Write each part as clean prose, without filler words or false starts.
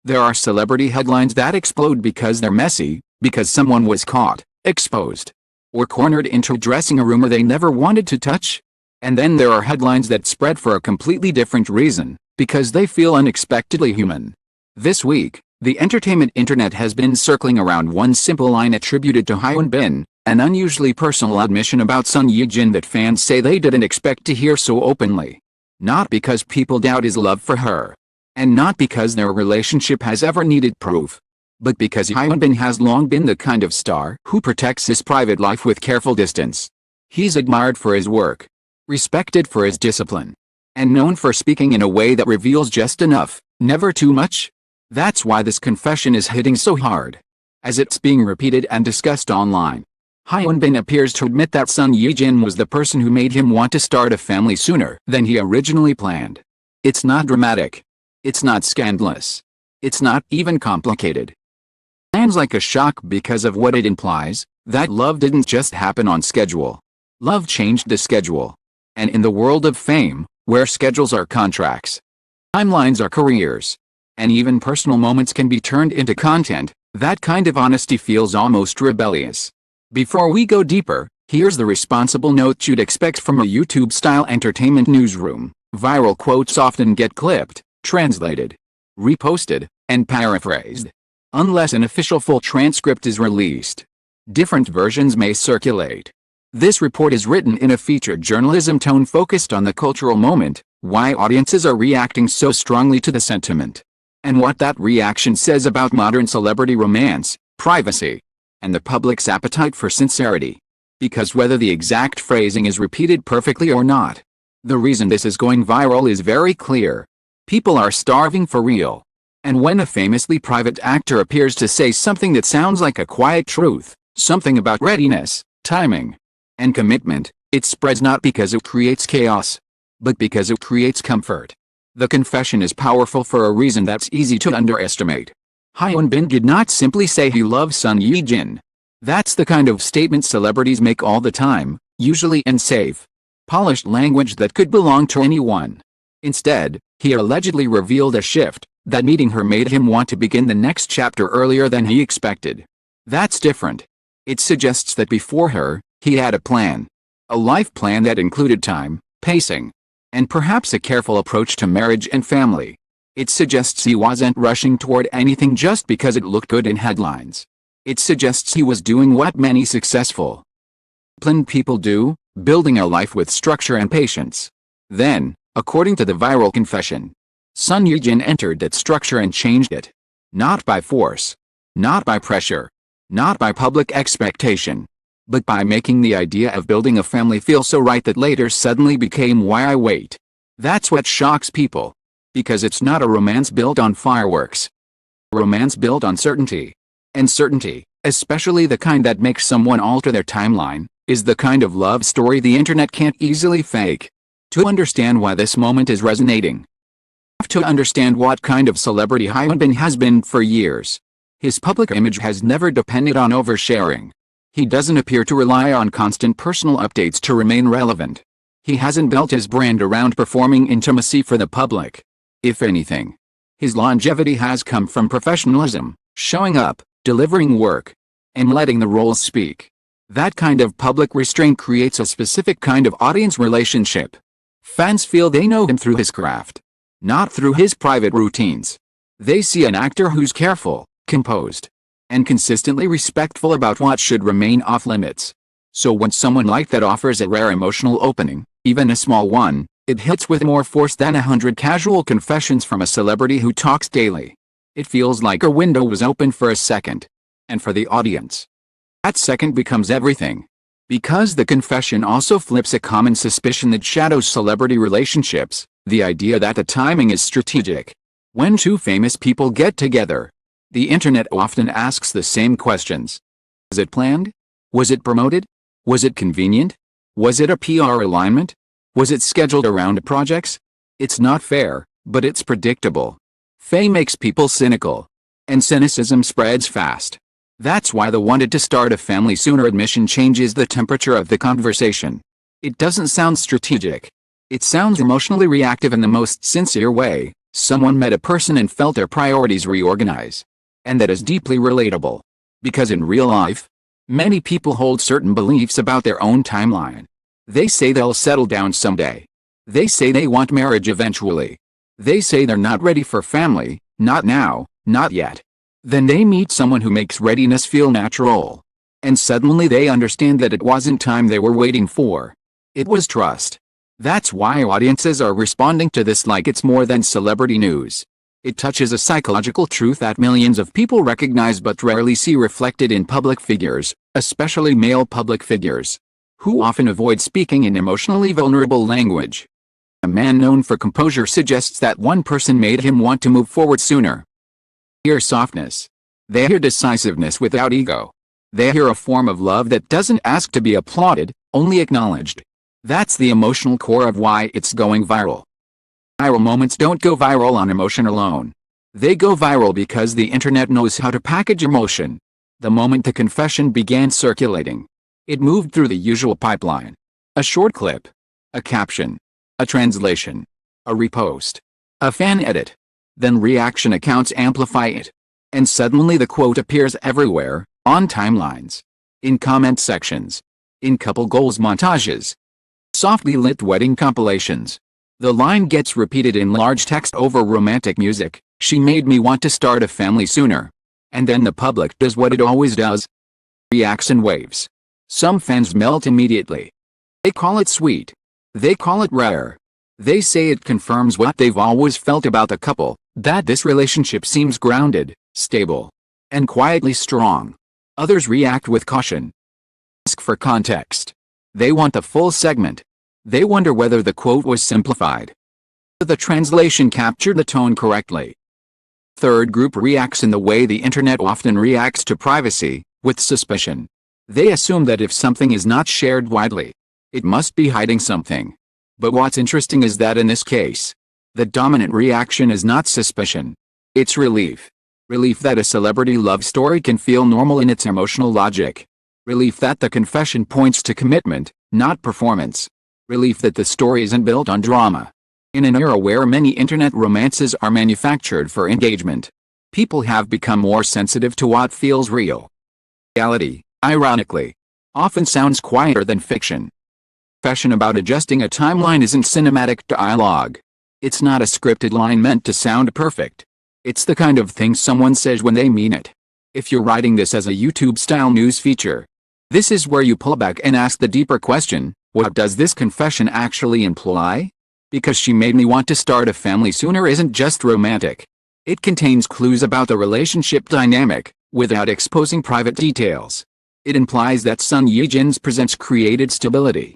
There are celebrity headlines that explode because they're messy, because someone was caught, exposed, or cornered into addressing a rumor they never wanted to touch. And then there are headlines that spread for a completely different reason, because they feel unexpectedly human. This week, the entertainment internet has been circling around one simple line attributed to Hyun, an unusually personal admission about Son Ye-jin that fans say they didn't expect to hear so openly. Not because people doubt his love for her, and not because their relationship has ever needed proof, but because Hyun has long been the kind of star who protects his private life with careful distance. He's admired for his work, respected for his discipline, and known for speaking in a way that reveals just enough, never too much. That's why this confession is hitting so hard, as it's being repeated and discussed online. Hyun appears to admit that Son Ye-jin was the person who made him want to start a family sooner than he originally planned. It's not dramatic. It's not scandalous. It's not even complicated. It lands like a shock because of what it implies, that love didn't just happen on schedule. Love changed the schedule. And in the world of fame, where schedules are contracts, timelines are careers, and even personal moments can be turned into content, that kind of honesty feels almost rebellious. Before we go deeper, here's the responsible note you'd expect from a YouTube-style entertainment newsroom. Viral quotes often get clipped, translated, reposted, and paraphrased. Unless an official full transcript is released, different versions may circulate. This report is written in a featured journalism tone focused on the cultural moment, why audiences are reacting so strongly to the sentiment, and what that reaction says about modern celebrity romance, privacy, and the public's appetite for sincerity. Because whether the exact phrasing is repeated perfectly or not, the reason this is going viral is very clear. People are starving for real. And when a famously private actor appears to say something that sounds like a quiet truth, something about readiness, timing, and commitment, it spreads not because it creates chaos, but because it creates comfort. The confession is powerful for a reason that's easy to underestimate. Hyun did not simply say he loves Son Ye-jin. That's the kind of statement celebrities make all the time, usually in safe, polished language that could belong to anyone. Instead, he allegedly revealed a shift, that meeting her made him want to begin the next chapter earlier than he expected. That's different. It suggests that before her, he had a plan. A life plan that included time, pacing, and perhaps a careful approach to marriage and family. It suggests he wasn't rushing toward anything just because it looked good in headlines. It suggests he was doing what many successful, disciplined people do, building a life with structure and patience. Then, according to the viral confession, Son Ye-jin entered that structure and changed it. Not by force, not by pressure, not by public expectation, but by making the idea of building a family feel so right that later suddenly became why I wait. That's what shocks people. Because it's not a romance built on fireworks. A romance built on certainty. And certainty, especially the kind that makes someone alter their timeline, is the kind of love story the internet can't easily fake. To understand why this moment is resonating, you have to understand what kind of celebrity Hyun has been for years. His public image has never depended on oversharing. He doesn't appear to rely on constant personal updates to remain relevant. He hasn't built his brand around performing intimacy for the public. If anything, his longevity has come from professionalism, showing up, delivering work, and letting the roles speak. That kind of public restraint creates a specific kind of audience relationship. Fans feel they know him through his craft, not through his private routines. They see an actor who's careful, composed, and consistently respectful about what should remain off limits. So when someone like that offers a rare emotional opening, even a small one, it hits with more force than 100 casual confessions from a celebrity who talks daily. It feels like a window was open for a second. And for the audience, that second becomes everything. Because the confession also flips a common suspicion that shadows celebrity relationships, the idea that the timing is strategic. When two famous people get together, the internet often asks the same questions. Was it planned? Was it promoted? Was it convenient? Was it a PR alignment? Was it scheduled around projects? It's not fair, but it's predictable. Fame makes people cynical, and cynicism spreads fast. That's why the wanted to start a family sooner admission changes the temperature of the conversation. It doesn't sound strategic. It sounds emotionally reactive in the most sincere way, Someone met a person and felt their priorities reorganize. And that is deeply relatable. Because in real life, many people hold certain beliefs about their own timeline. They say they'll settle down someday. They say they want marriage eventually. They say they're not ready for family, not now, not yet. Then they meet someone who makes readiness feel natural. And suddenly they understand that it wasn't time they were waiting for. It was trust. That's why audiences are responding to this like it's more than celebrity news. It touches a psychological truth that millions of people recognize but rarely see reflected in public figures, especially male public figures, who often avoid speaking in emotionally vulnerable language. A man known for composure suggests that one person made him want to move forward sooner. They hear softness. They hear decisiveness without ego. They hear a form of love that doesn't ask to be applauded, only acknowledged. That's the emotional core of why it's going viral. Viral moments don't go viral on emotion alone. They go viral because the internet knows how to package emotion. The moment the confession began circulating, it moved through the usual pipeline. A short clip. A caption. A translation. A repost. A fan edit. Then reaction accounts amplify it. And suddenly the quote appears everywhere, on timelines. In comment sections. In couple goals montages. Softly lit wedding compilations. The line gets repeated in large text over romantic music. She made me want to start a family sooner. And then the public does what it always does. Reacts in waves. Some fans melt immediately. They call it sweet. They call it rare. They say it confirms what they've always felt about the couple, that this relationship seems grounded, stable, and quietly strong. Others react with caution. Ask for context. They want the full segment. They wonder whether the quote was simplified. The translation captured the tone correctly. Third group reacts in the way the internet often reacts to privacy, with suspicion. They assume that if something is not shared widely, it must be hiding something. But what's interesting is that in this case, the dominant reaction is not suspicion. It's relief. Relief that a celebrity love story can feel normal in its emotional logic. Relief that the confession points to commitment, not performance. Relief that the story isn't built on drama. In an era where many internet romances are manufactured for engagement, people have become more sensitive to what feels real. Reality, ironically, often sounds quieter than fiction. Confession about adjusting a timeline isn't cinematic dialogue. It's not a scripted line meant to sound perfect. It's the kind of thing someone says when they mean it. If you're writing this as a YouTube-style news feature, this is where you pull back and ask the deeper question, what does this confession actually imply? Because she made me want to start a family sooner isn't just romantic. It contains clues about the relationship dynamic, without exposing private details. It implies that Son Ye-jin presents created stability.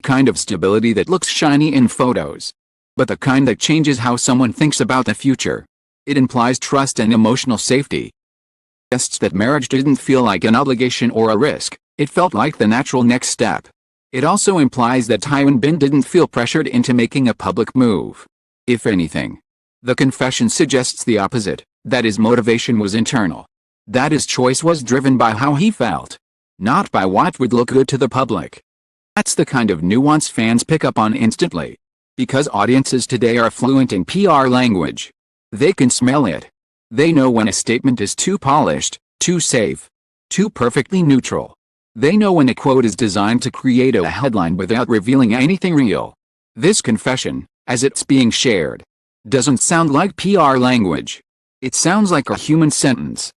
Kind of stability that looks shiny in photos. But the kind that changes how someone thinks about the future. It implies trust and emotional safety. It suggests that marriage didn't feel like an obligation or a risk, it felt like the natural next step. It also implies that Hyun didn't feel pressured into making a public move. If anything, the confession suggests the opposite, that his motivation was internal. That his choice was driven by how he felt, not by what would look good to the public. That's the kind of nuance fans pick up on instantly. Because audiences today are fluent in PR language. They can smell it. They know when a statement is too polished, too safe, too perfectly neutral. They know when a quote is designed to create a headline without revealing anything real. This confession, as it's being shared, doesn't sound like PR language. It sounds like a human sentence.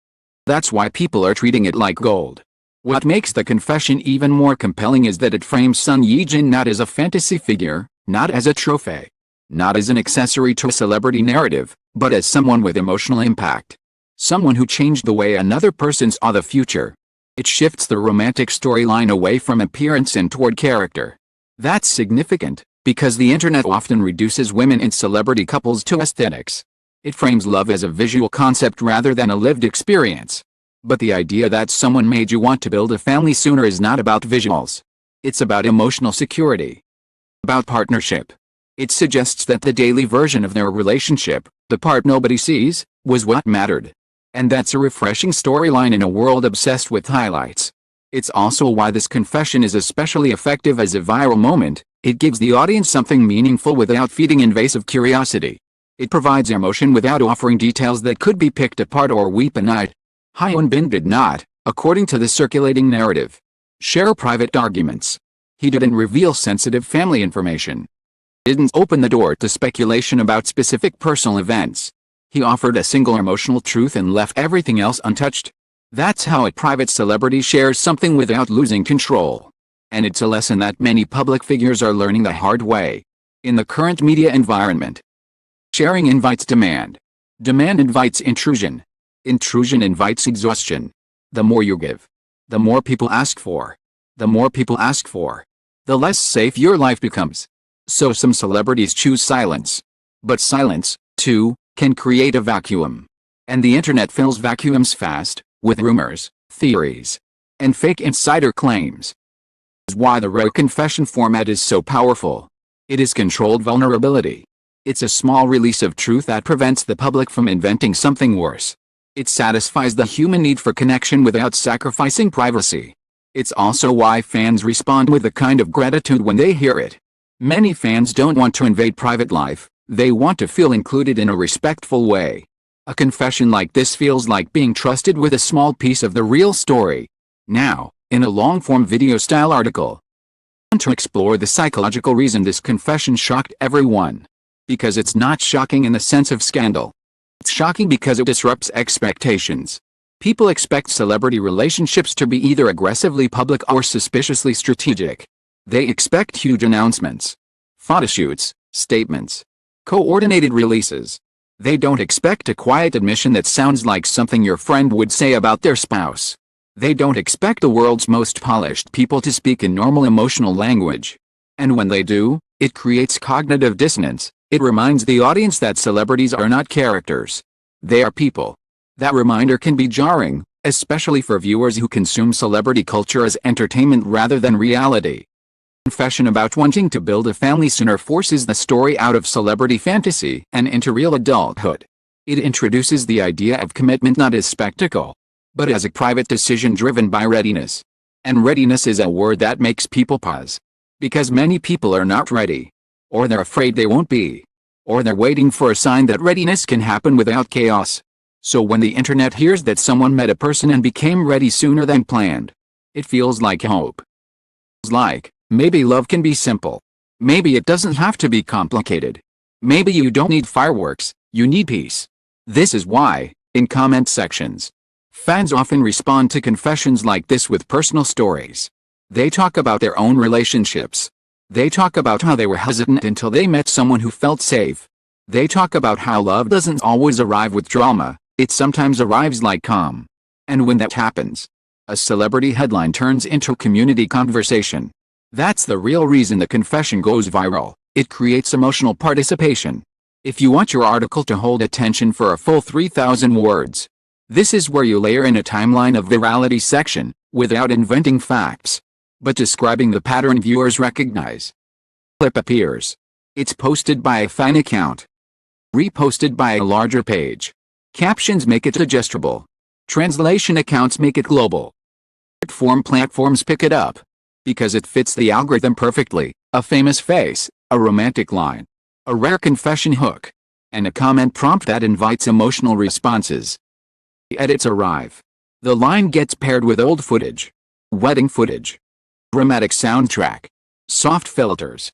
That's why people are treating it like gold. What makes the confession even more compelling is that it frames Son Ye-jin not as a fantasy figure, not as a trophy, not as an accessory to a celebrity narrative, but as someone with emotional impact. Someone who changed the way another person saw the future. It shifts the romantic storyline away from appearance and toward character. That's significant, because the internet often reduces women in celebrity couples to aesthetics. It frames love as a visual concept rather than a lived experience. But the idea that someone made you want to build a family sooner is not about visuals. It's about emotional security. About partnership. It suggests that the daily version of their relationship, the part nobody sees, was what mattered. And that's a refreshing storyline in a world obsessed with highlights. It's also why this confession is especially effective as a viral moment. It gives the audience something meaningful without feeding invasive curiosity. It provides emotion without offering details that could be picked apart or weaponized. Hyun did not, according to the circulating narrative, share private arguments. He didn't reveal sensitive family information. Didn't open the door to speculation about specific personal events. He offered a single emotional truth and left everything else untouched. That's how a private celebrity shares something without losing control. And it's a lesson that many public figures are learning the hard way. In the current media environment, sharing invites demand. Demand invites intrusion. Intrusion invites exhaustion. The more you give, the more people ask for. The more people ask for, the less safe your life becomes. So some celebrities choose silence. But silence, too, can create a vacuum. And the internet fills vacuums fast, with rumors, theories, and fake insider claims. This is why the raw confession format is so powerful. It is controlled vulnerability. It's a small release of truth that prevents the public from inventing something worse. It satisfies the human need for connection without sacrificing privacy. It's also why fans respond with a kind of gratitude when they hear it. Many fans don't want to invade private life, they want to feel included in a respectful way. A confession like this feels like being trusted with a small piece of the real story. Now, in a long-form video-style article, I want to explore the psychological reason this confession shocked everyone. Because it's not shocking in the sense of scandal. It's shocking because it disrupts expectations. People expect celebrity relationships to be either aggressively public or suspiciously strategic. They expect huge announcements, photoshoots, statements, coordinated releases. They don't expect a quiet admission that sounds like something your friend would say about their spouse. They don't expect the world's most polished people to speak in normal emotional language. And when they do, it creates cognitive dissonance. It reminds the audience that celebrities are not characters. They are people. That reminder can be jarring, especially for viewers who consume celebrity culture as entertainment rather than reality. Confession about wanting to build a family sooner forces the story out of celebrity fantasy and into real adulthood. It introduces the idea of commitment not as spectacle, but as a private decision driven by readiness. And readiness is a word that makes people pause. Because many people are not ready. Or they're afraid they won't be. Or they're waiting for a sign that readiness can happen without chaos. So when the internet hears that someone met a person and became ready sooner than planned, it feels like hope. It's like, maybe love can be simple. Maybe it doesn't have to be complicated. Maybe you don't need fireworks, you need peace. This is why, in comment sections, fans often respond to confessions like this with personal stories. They talk about their own relationships. They talk about how they were hesitant until they met someone who felt safe. They talk about how love doesn't always arrive with drama, it sometimes arrives like calm. And when that happens, a celebrity headline turns into community conversation. That's the real reason the confession goes viral. It creates emotional participation. If you want your article to hold attention for a full 3,000 words, this is where you layer in a timeline of virality section, without inventing facts, but describing the pattern viewers recognize. Clip appears. It's posted by a fan account. Reposted by a larger page. Captions make it digestible. Translation accounts make it global. Short-form platforms pick it up. Because it fits the algorithm perfectly. A famous face, a romantic line, a rare confession hook, and a comment prompt that invites emotional responses. The edits arrive. The line gets paired with old footage, wedding footage, dramatic soundtrack, soft filters.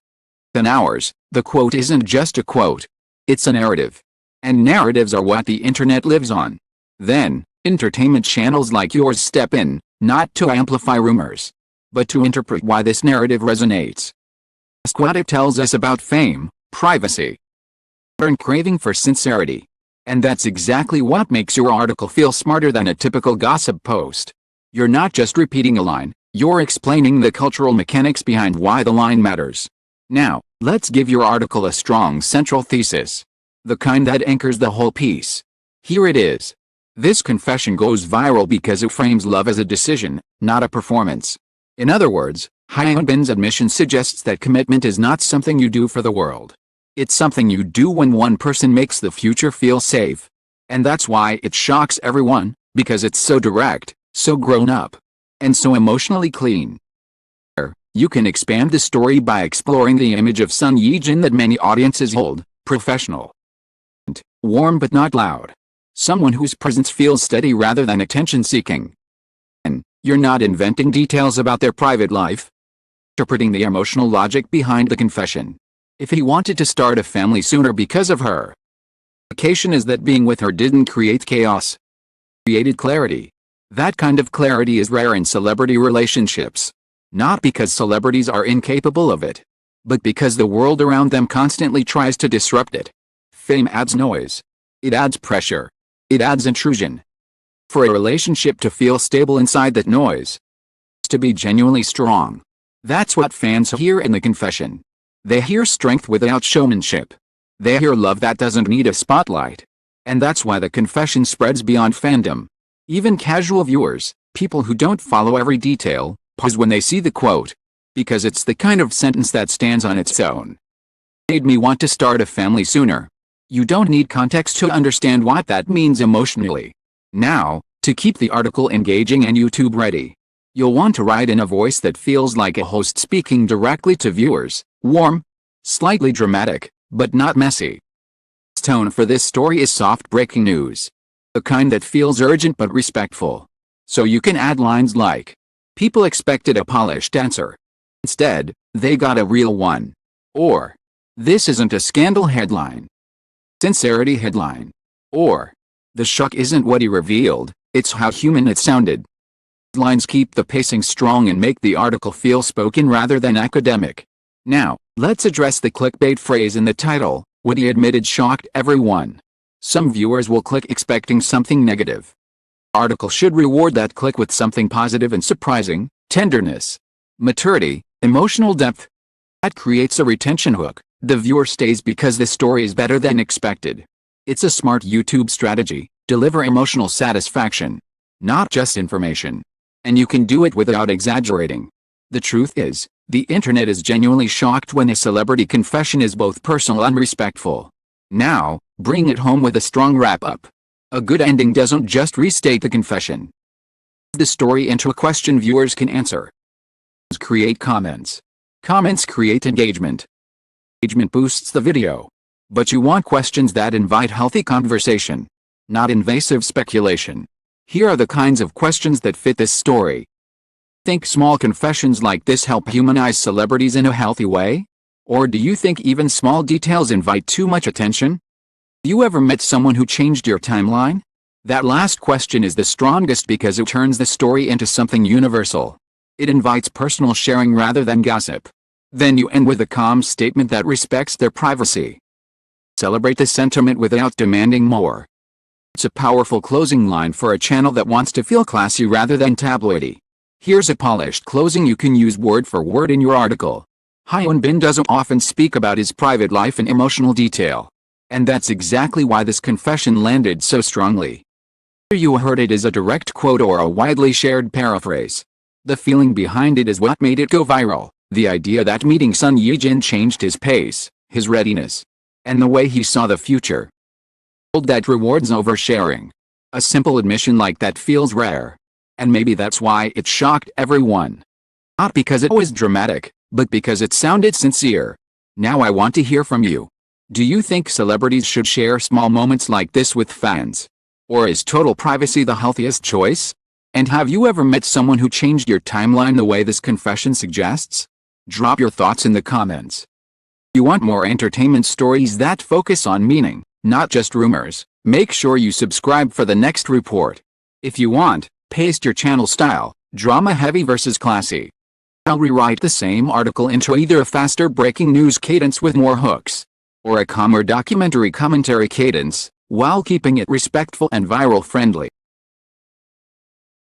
In hours, the quote isn't just a quote. It's a narrative. And narratives are what the internet lives on. Then, entertainment channels like yours step in, not to amplify rumors, but to interpret why this narrative resonates. Ask what it tells us about fame, privacy, and craving for sincerity. And that's exactly what makes your article feel smarter than a typical gossip post. You're not just repeating a line, you're explaining the cultural mechanics behind why the line matters. Now, let's give your article a strong central thesis. The kind that anchors the whole piece. Here it is. This confession goes viral because it frames love as a decision, not a performance. In other words, Hyun's admission suggests that commitment is not something you do for the world. It's something you do when one person makes the future feel safe. And that's why it shocks everyone, because it's so direct, so grown up, and so emotionally clean. You can expand the story by exploring the image of Son Ye-jin that many audiences hold, professional, warm but not loud. Someone whose presence feels steady rather than attention-seeking. And you're not inventing details about their private life. Interpreting the emotional logic behind the confession. If he wanted to start a family sooner because of her, the implication is that being with her didn't create chaos. Created clarity. That kind of clarity is rare in celebrity relationships. Not because celebrities are incapable of it, but because the world around them constantly tries to disrupt it. Fame adds noise. It adds pressure. It adds intrusion. For a relationship to feel stable inside that noise, to be genuinely strong. That's what fans hear in the confession. They hear strength without showmanship. They hear love that doesn't need a spotlight. And that's why the confession spreads beyond fandom. Even casual viewers, people who don't follow every detail, pause when they see the quote. Because it's the kind of sentence that stands on its own. Made me want to start a family sooner. You don't need context to understand what that means emotionally. Now, to keep the article engaging and YouTube ready, you'll want to write in a voice that feels like a host speaking directly to viewers. Warm, slightly dramatic, but not messy. The tone for this story is soft breaking news. The kind that feels urgent but respectful. So you can add lines like, people expected a polished answer. Instead, they got a real one. Or, this isn't a scandal headline. Sincerity headline. Or, the shock isn't what he revealed, it's how human it sounded. Lines keep the pacing strong and make the article feel spoken rather than academic. Now, let's address the clickbait phrase in the title. What he admitted shocked everyone. Some viewers will click expecting something negative. The article should reward that click with something positive and surprising: tenderness, maturity, emotional depth. That creates a retention hook. The viewer stays because the story is better than expected. It's a smart YouTube strategy. Deliver emotional satisfaction, not just information. And you can do it without exaggerating. The truth is, the internet is genuinely shocked when a celebrity confession is both personal and respectful. Now, bring it home with a strong wrap-up. A good ending doesn't just restate the confession. The story into a question viewers can answer. Create comments. Comments create engagement. Engagement boosts the video. But you want questions that invite healthy conversation, not invasive speculation. Here are the kinds of questions that fit this story. Think small confessions like this help humanize celebrities in a healthy way? Or do you think even small details invite too much attention? Have you ever met someone who changed your timeline? That last question is the strongest because it turns the story into something universal. It invites personal sharing rather than gossip. Then you end with a calm statement that respects their privacy. Celebrate the sentiment without demanding more. It's a powerful closing line for a channel that wants to feel classy rather than tabloidy. Here's a polished closing you can use word for word in your article. Hyun doesn't often speak about his private life in emotional detail. And that's exactly why this confession landed so strongly. Whether you heard it as a direct quote or a widely shared paraphrase, the feeling behind it is what made it go viral. The idea that meeting Son Ye-jin changed his pace, his readiness, and the way he saw the future. That rewards oversharing. A simple admission like that feels rare. And maybe that's why it shocked everyone. Not because it was dramatic, but because it sounded sincere. Now I want to hear from you. Do you think celebrities should share small moments like this with fans? Or is total privacy the healthiest choice? And have you ever met someone who changed your timeline the way this confession suggests? Drop your thoughts in the comments. You want more entertainment stories that focus on meaning, not just rumors? Make sure you subscribe for the next report. If you want, paste your channel style, drama heavy versus classy. I'll rewrite the same article into either a faster breaking news cadence with more hooks, or a calmer documentary commentary cadence, while keeping it respectful and viral friendly.